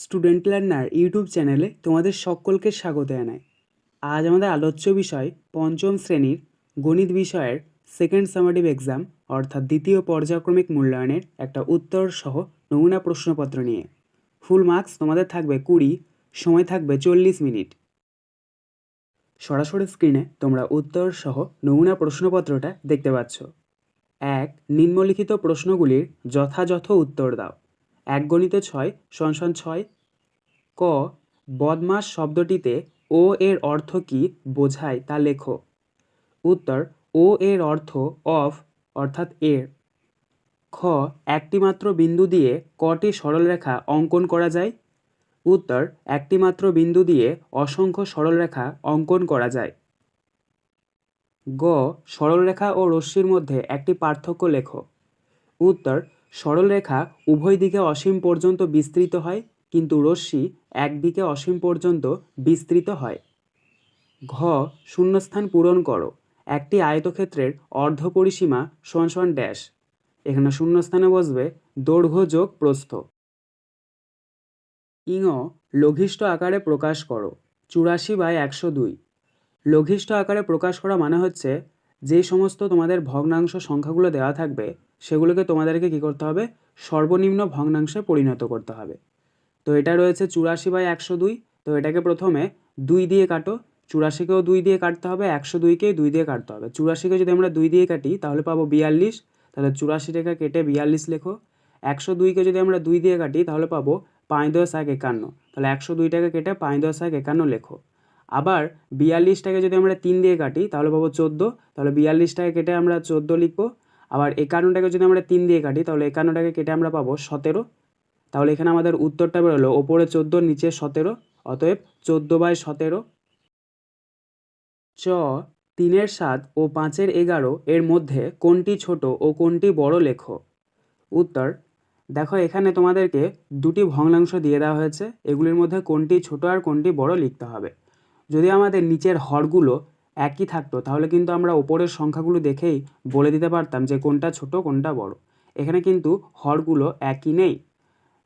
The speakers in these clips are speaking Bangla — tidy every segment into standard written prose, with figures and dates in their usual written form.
স্টুডেন্ট লার্নার ইউটিউব চ্যানেলে তোমাদের সকলকে স্বাগত জানাই। আজ আমাদের আলোচ্য বিষয় পঞ্চম শ্রেণীর গণিত বিষয়ের সেকেন্ড সামারিভ এক্সাম অর্থাৎ দ্বিতীয় পর্যায়ক্রমিক মূল্যায়নের একটা উত্তর সহ নমুনা প্রশ্নপত্র নিয়ে। ফুল মার্কস তোমাদের থাকবে 20, সময় থাকবে 40 মিনিট। সরাসরি স্ক্রিনে তোমরা উত্তর সহ নমুনা প্রশ্নপত্রটা দেখতে পাচ্ছ। 1. নিম্নলিখিত প্রশ্নগুলির যথাযথ উত্তর দাও। 1 × 6 = 6। ক. বদমাস শব্দটিতে ও এর অর্থ কী বোঝায় তা লেখো। উত্তর: ও এর অর্থ অফ অর্থাৎ এর। খ. একটি মাত্র বিন্দু দিয়ে কটি সরলরেখা অঙ্কন করা যায়। উত্তর: একটি মাত্র বিন্দু দিয়ে অসংখ্য সরলরেখা অঙ্কন করা যায়। গ. সরলরেখা ও রশ্মির মধ্যে একটি পার্থক্য লেখো। উত্তর: সরলরেখা উভয় দিকে অসীম পর্যন্ত বিস্তৃত হয়, কিন্তু রশ্মি একদিকে অসীম পর্যন্ত বিস্তৃত হয়। ঘ. শূন্যস্থান পূরণ করো। একটি আয়তক্ষেত্রের অর্ধপরিসীমা সমান ড্যাশ। এখানে শূন্যস্থানে বসবে দৈর্ঘ্য যোগ প্রস্থ। ইঙ. লঘিষ্ঠ আকারে প্রকাশ করো। 84/102। লঘিষ্ঠ আকারে প্রকাশ করা মানে হচ্ছে যে সমস্ত তোমাদের ভগ্নাংশ সংখ্যাগুলো দেওয়া থাকবে সেগুলোকে তোমাদেরকে কী করতে হবে, সর্বনিম্ন ভগ্নাংশে পরিণত করতে হবে। তো এটা রয়েছে 84/102। তো এটাকে প্রথমে 2 দিয়ে কাটো। 84কেও 2 দিয়ে কাটতে হবে, 102কেও 2 দিয়ে কাটতে হবে। 84কে যদি আমরা 2 দিয়ে কাটি তাহলে পাবো 42। তাহলে 84 টাকা কেটে 42 লেখো। 102কে যদি আমরা 2 দিয়ে কাটি তাহলে পাবো 5 × 10 = 51। তাহলে 102 টাকা কেটে 5 × 10 = 51 লেখো। আবার 42টাকে যদি আমরা 3 দিয়ে কাটি তাহলে পাবো 14। তাহলে 42টাকে কেটে আমরা 14 লিখবো। আবার 51টাকে যদি আমরা 3 দিয়ে কাটি তাহলে 51টাকে কেটে আমরা পাবো 17। তাহলে এখানে আমাদের উত্তরটা বেরোলো ওপরে 14, নিচে 17, অতএব 14/17। চ. 3-এর 7 ও 5-এর 11 এর মধ্যে কোনটি ছোট ও কোনটি বড় লেখো। উত্তর: দেখো এখানে তোমাদেরকে দুটি ভগ্নাংশ দিয়ে দেওয়া হয়েছে, এগুলির মধ্যে কোনটি ছোট আর কোনটি বড় লিখতে হবে। যদি আমাদের নিচের হরগুলো একই থাকতো তাহলে কিন্তু আমরা ওপরের সংখ্যাগুলো দেখেই বলে দিতে পারতাম যে কোনটা ছোট কোনটা বড়। এখানে কিন্তু হরগুলো একই নেই।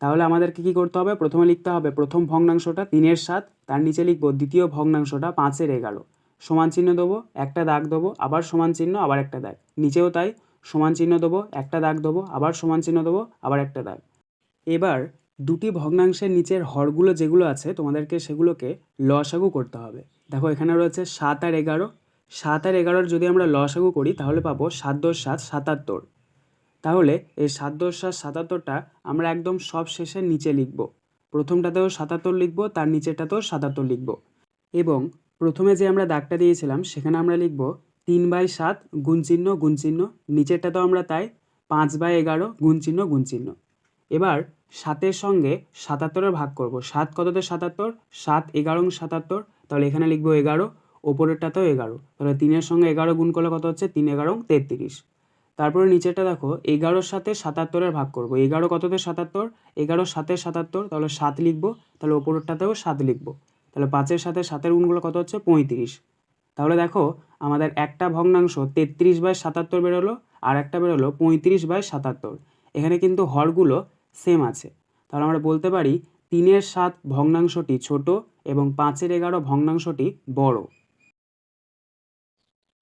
তাহলে আমাদেরকে কী করতে হবে, প্রথমে লিখতে হবে প্রথম ভগ্নাংশটা 3-এর 7, তার নিচে লিখব দ্বিতীয় ভগ্নাংশটা 5-এর 11, সমান চিহ্ন দেবো, একটা দাগ দেবো, আবার সমান চিহ্ন, আবার একটা দাগ। নিচেও তাই, সমান চিহ্ন দেবো, একটা দাগ দেবো, আবার সমান চিহ্ন দেবো, আবার একটা দাগ। এবার দুটি ভগ্নাংশের নিচের হরগুলো যেগুলো আছে তোমাদেরকে সেগুলোকে লসাগু করতে হবে। দেখো এখানে রয়েছে 7 আর 11। 7 আর 11 যদি আমরা লসাগু করি তাহলে পাবো 7 × 7 = 77। তাহলে এই 7 × 7 = 77টা আমরা একদম সব শেষের নিচে লিখব। প্রথমটাতেও 77 লিখব, তার নিচেরটাতেও 77 লিখব। এবং প্রথমে যে আমরা দাগটা দিয়েছিলাম সেখানে আমরা লিখব 3/7 গুণচিহ্ন গুণচিহ্ন, নিচেরটাতেও আমরা তাই 5/11 গুণচিহ্ন গুণচিহ্ন। এবার 7-এর সঙ্গে 77-এর ভাগ করব। 7 কততে 77? 7 11 77। তাহলে এখানে লিখব 11, ওপরেরটাতেও 11। তাহলে 3-এর সঙ্গে 11 গুণ করলে কত হচ্ছে? 3 11 33। তারপরে নিচেরটা দেখো 11-র সাথে 77-এর ভাগ করব। 11 কততে 77? 11 7-এ 77, তাহলে 7 লিখব। তাহলে ওপরেরটাতেও 7 লিখব। তাহলে 5-এর সাথে 7-এর গুণগুলো কত হচ্ছে? 35। তাহলে দেখো আমাদের একটা ভগ্নাংশ 33/77 বেরোলো, আর একটা বেরোলো 35/77। এখানে কিন্তু হরগুলো সেম আছে। তাহলে আমরা বলতে পারি 3-এর 7 ভগ্নাংশটি ছোট এবং 5-এর 11 ভগ্নাংশটি বড়।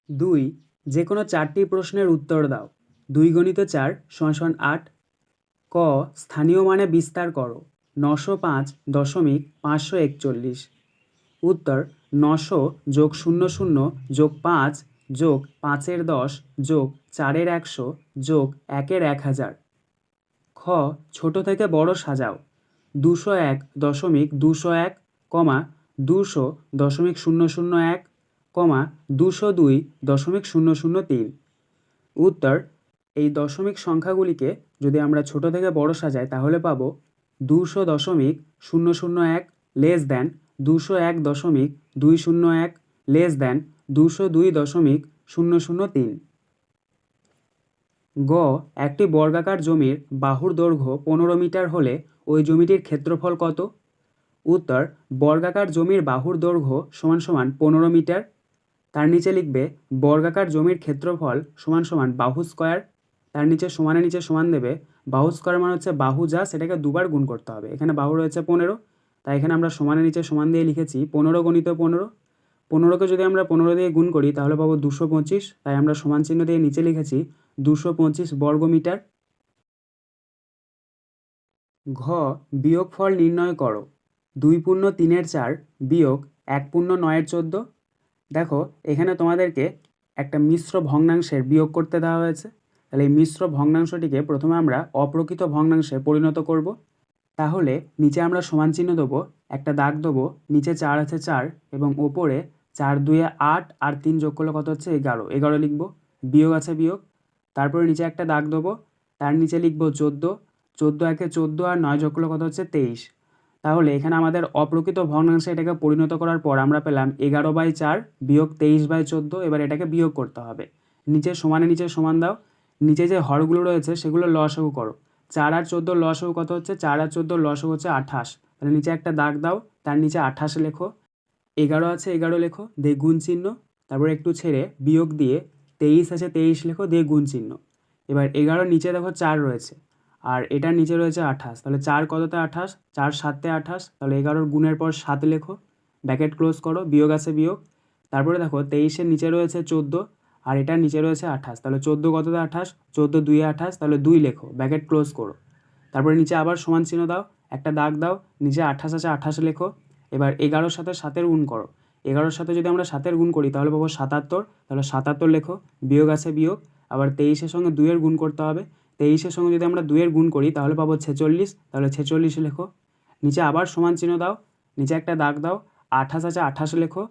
2. যে কোনো 4টি প্রশ্নের উত্তর দাও। 2 × 4 = 8। ক. স্থানীয় মানে বিস্তার করো। 905.541। উত্তর: 900 + 00 + 5 + 5-এর 10 + 4-এর 100 + 1-এর 1000। খ. ছোট থেকে বড় সাজাও। 201.201, 200.001, 202.003। উত্তর: এই দশমিক সংখ্যাগুলিকে যদি আমরা ছোট থেকে বড় সাজাই তাহলে পাবো 200.001 <201.201 <202.003। গ. একটি বর্গাকার জমির বাহুর দৈর্ঘ্য 15 মিটার হলে ওই জমিটির ক্ষেত্রফল কত? উত্তর: বর্গাকার জমির বাহুর দৈর্ঘ্য = 15 মিটার। তার নিচে লিখবে বর্গাকার জমির ক্ষেত্রফল = বাহু স্কয়ার। তার নিচে সমানের নিচে সমান দেবে, বাহু স্কোয়ার মানে হচ্ছে বাহু যা সেটাকে দুবার গুণ করতে হবে। এখানে বাহু রয়েছে 15, তাই এখানে আমরা সমানের নিচে সমান দিয়ে লিখেছি 15 গুণিত 15। 15কে যদি আমরা 15 দিয়ে গুণ করি তাহলে পাবো 225, তাই আমরা সমান চিহ্ন দিয়ে নিচে লিখেছি 225 বর্গমিটার। ঘ, বিয়োগফল নির্ণয় করো। 2 পূর্ণ 3-এর 4 বিয়োগ 1 পূর্ণ 9-এর 14। দেখো এখানে তোমাদেরকে একটা মিশ্র ভগ্নাংশের বিয়োগ করতে দেওয়া হয়েছে। তাহলে এই মিশ্র ভগ্নাংশটিকে প্রথমে আমরা অপ্রকৃত ভগ্নাংশে পরিণত করব। তাহলে নিচে আমরা সমান চিহ্ন দেবো, একটা দাগ দেবো, নিচে 4 আছে 4 এবং ওপরে 4 2 8 আর 3 যোগ করলে কত হচ্ছে 11, 11 লিখবো। বিয়োগ আছে বিয়োগ, তারপরে নিচে একটা দাগ দেবো, তার নিচে লিখবো 14, 14 একে 14 আর 9 যোগ করলে কত হচ্ছে 23। তাহলে এখানে আমাদের অপ্রকৃত ভগ্নাংশে এটাকে পরিণত করার পর আমরা পেলাম 11/4 বিয়োগ 23/14। এবার এটাকে বিয়োগ করতে হবে। নিচে সমান দাও, নিচে যে হরগুলো রয়েছে সেগুলো লসাগু করো। 4 আর 14 লসাগু কত হচ্ছে? 4 আর 14 লসাগু হচ্ছে 28। তাহলে নিচে একটা দাগ দাও, তার নিচে 28 লেখো। 11 আছে 11 লেখো, দিয়ে গুণ চিহ্ন, তারপরে একটু ছেড়ে বিয়োগ দিয়ে 23 আছে 23 লেখো, দিয়ে গুণ চিহ্ন। এবার 11 নিচে দেখো 4 রয়েছে আর এটার নিচে রয়েছে 28। তাহলে 4 কততে 28, 4 7-এ 28, তাহলে 11 গুণের পর 7 লেখো, ব্র্যাকেট ক্লোজ করো, বিয়োগ আছে বিয়োগ। তারপরে দেখো 23-এর নিচে রয়েছে 14 আর এটার নিচে রয়েছে 28। তাহলে 14 কততে 28, 14 2-এ 28, তাহলে 2 লেখো, ব্র্যাকেট ক্লোজ করো। তারপরে নিচে আবার সমান চিহ্ন দাও, একটা দাগ দাও, নিচে 28 আছে 28 লেখো। এবার 11-র সাথে 7-এর গুণ করো। 11-র সাথে যদি আমরা 7-এর গুণ করি তাহলে পাবো 77, তাহলে 77 লেখো, বিয়োগ আছে বিয়োগ। আবার 23-এর সঙ্গে 2-এর গুণ করতে হবে। 23-এর সঙ্গে যদি আমরা 2-এর গুণ করি তাহলে পাবো 46, তাহলে 46 লেখো। নিচে আবার সমান চিহ্ন দাও, নিচে একটা দাগ দাও, 28 আছে 28 লেখো।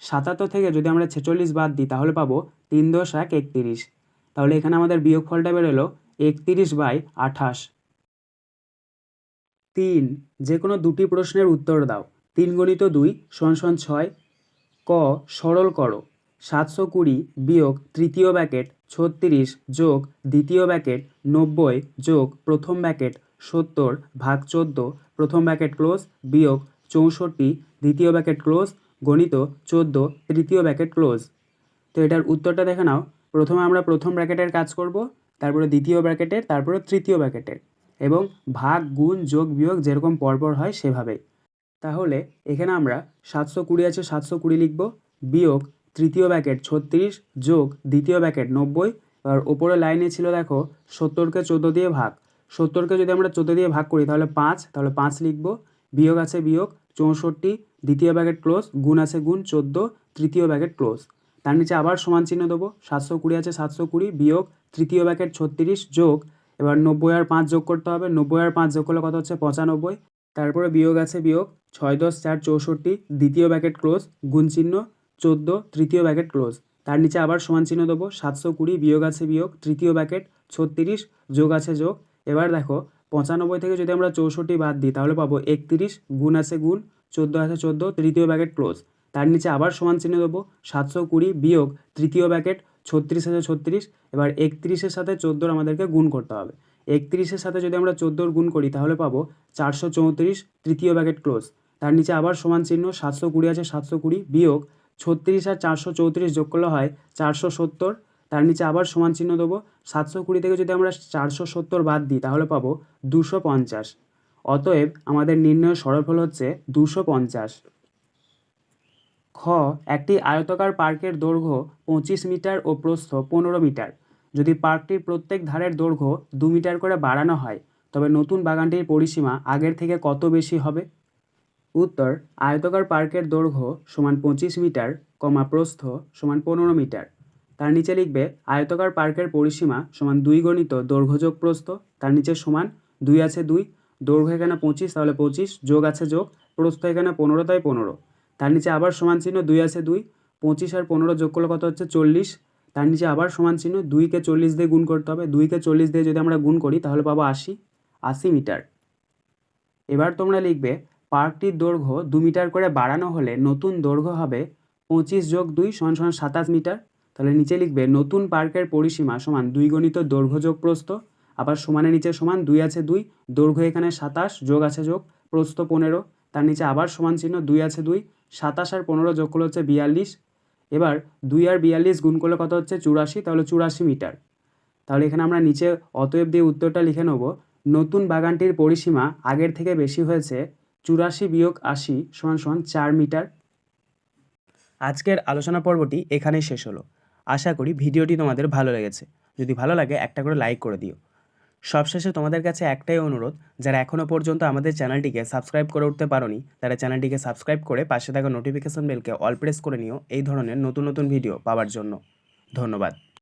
77 থেকে যদি আমরা 46 বাদ দিই তাহলে পাবো 3 × 10 = 31। তাহলে এখানে আমাদের বিয়োগফলটা বেরোলো 31/28। 3, যে কোনো দুটি প্রশ্নের উত্তর দাও। 3 × 2 = 6। ক, সরল করো। 720 বিয়োগ তৃতীয় ব্র্যাকেট 36 যোগ দ্বিতীয় ব্র্যাকেট 90 যোগ প্রথম ব্র্যাকেট 70 ভাগ 14 প্রথম ব্র্যাকেট ক্লোজ বিয়োগ 64 দ্বিতীয় ব্র্যাকেট ক্লোজ গণিত 14 তৃতীয় ব্র্যাকেট ক্লোজ। তো এটার উত্তরটা দেখে নাও। প্রথমে আমরা প্রথম ব্র্যাকেটের কাজ করব, তারপরে দ্বিতীয় ব্র্যাকেটের, তারপরে তৃতীয় ব্র্যাকেটের, এবং ভাগ গুণ যোগ বিয়োগ যেরকম পরপর হয় সেভাবেই। তাহলে এখানে আমরা 720 আছে 720 লিখব, বিয়োগ তৃতীয় ব্র্যাকেট 36 যোগ দ্বিতীয় ব্র্যাকেট 90। আর ওপরে লাইনে ছিল দেখো 70-কে 14 দিয়ে ভাগ। 70-কে যদি আমরা 14 দিয়ে ভাগ করি তাহলে 5, তাহলে 5 লিখব। বিয়োগ আছে বিয়োগ 64 দ্বিতীয় ব্র্যাকেট ক্লোজ, গুণ আছে গুণ 14 তৃতীয় ব্র্যাকেট ক্লোজ। তার নিচে আবার সমান চিহ্ন দেবো, 720 আছে 720 বিয়োগ তৃতীয় ব্র্যাকেট 36 যোগ, এবার 90 আর 5 যোগ করতে হবে। 90 আর 5 যোগ করলে কত হচ্ছে 95। তারপরে বিয়োগ আছে বিয়োগ 6 10 4 64 দ্বিতীয় ব্র্যাকেট ক্লোজ, গুণ চিহ্ন 14 তৃতীয় ব্র্যাকেট ক্লোজ। তার নিচে আবার সমান চিহ্ন দেবো, 720 বিয়োগ আছে বিয়োগ তৃতীয় ব্র্যাকেট 36 যোগ আছে যোগ। এবার দেখো 95 থেকে যদি আমরা 64 বাদ দিই তাহলে পাবো 31, গুণ আছে গুণ 14 আছে 14 তৃতীয় ব্র্যাকেট ক্লোজ। তার নিচে আবার সমান চিহ্ন দেবো, 720 বিয়োগ তৃতীয় ব্র্যাকেট 36 আছে 36। এবার 31-এর সাথে 14 আমাদেরকে গুণ করতে হবে। 31-এর সাথে যদি আমরা 14 গুণ করি তাহলে পাবো 434 তৃতীয় ব্র্যাকেট ক্লোজ। তার নিচে আবার সমান চিহ্ন, 720 আছে 720 বিয়োগ 36 আর 434 যোগ করলে হয় 470। তার নিচে আবার সমান চিহ্ন দেবো, 720 থেকে যদি আমরা 470 বাদ দিই তাহলে পাবো 250। অতএব আমাদের নির্ণয় সরলফল হচ্ছে 250। খ, একটি আয়তাকার পার্কের দৈর্ঘ্য 25 মিটার ও প্রস্থ 15 মিটার। যদি পার্কটির প্রত্যেক ধারের দৈর্ঘ্য 2 মিটার করে বাড়ানো হয় তবে নতুন বাগানটির পরিসীমা আগের থেকে কত বেশি হবে? উত্তর, আয়তাকার পার্কের দৈর্ঘ্য সমান 25 মিটার, প্রস্থ সমান 15 মিটার। তার নিচে লিখবে আয়তাকার পার্কের পরিসীমা সমান 2 গণিত দৈর্ঘ্য যোগ প্রস্থ, তার নিচে সমান 2 আছে 2, দৈর্ঘ্য এখানে 25 তাহলে 25, যোগ আছে যোগ, প্রস্থ এখানে 15 তাই 15। তার নিচে আবার সমান চিহ্ন, 2 আছে 2, 25 আর 15 যোগ করলে কত হচ্ছে 40। তার নিচে আবার সমান চিহ্ন, 2-কে 40 দিয়ে গুণ করতে হবে। 2-কে 40 দিয়ে যদি আমরা গুণ করি তাহলে পাবো 80 মিটার। এবার তোমরা লিখবে পার্কটির দৈর্ঘ্য 2 মিটার করে বাড়ানো হলে নতুন দৈর্ঘ্য হবে 25 যোগ 2 = 27 মিটার। তাহলে নিচে লিখবে নতুন পার্কের পরিসীমা সমান 2 গণিত দৈর্ঘ্য যোগ প্রস্থ, আবার সমানের নিচে সমান 2 আছে 2, দৈর্ঘ্য এখানে 27, যোগ আছে যোগ, প্রস্থ 15। তার নিচে আবার সমান চিহ্ন, 2 আছে 2, 27 আর 15 যোগ করলে হচ্ছে 42। এবার 2 আর 42 গুণ করলে কত হচ্ছে 84, তাহলে 84 মিটার। তাহলে এখানে আমরা নিচে অতএব দিয়ে উত্তরটা লিখে নেব, নতুন বাগানটির পরিসীমা আগের থেকে বেশি হয়েছে 84-80 = 4 মিটার। আজকের আলোচনা পর্বটি এখানেই শেষ হলো। আশা করি ভিডিওটি তোমাদের ভালো লেগেছে। যদি ভালো লাগে একটা করে লাইক করে দিও। সবশেষে তোমাদের কাছে একটাই অনুরোধ, যারা এখনও পর্যন্ত আমাদের চ্যানেলটিকে সাবস্ক্রাইব করে উঠতে পারোনি তারা চ্যানেলটিকে সাবস্ক্রাইব করে পাশে থাকা নোটিফিকেশন বেলকে অল প্রেস করে নিও এই ধরনের নতুন নতুন ভিডিও পাওয়ার জন্য। ধন্যবাদ।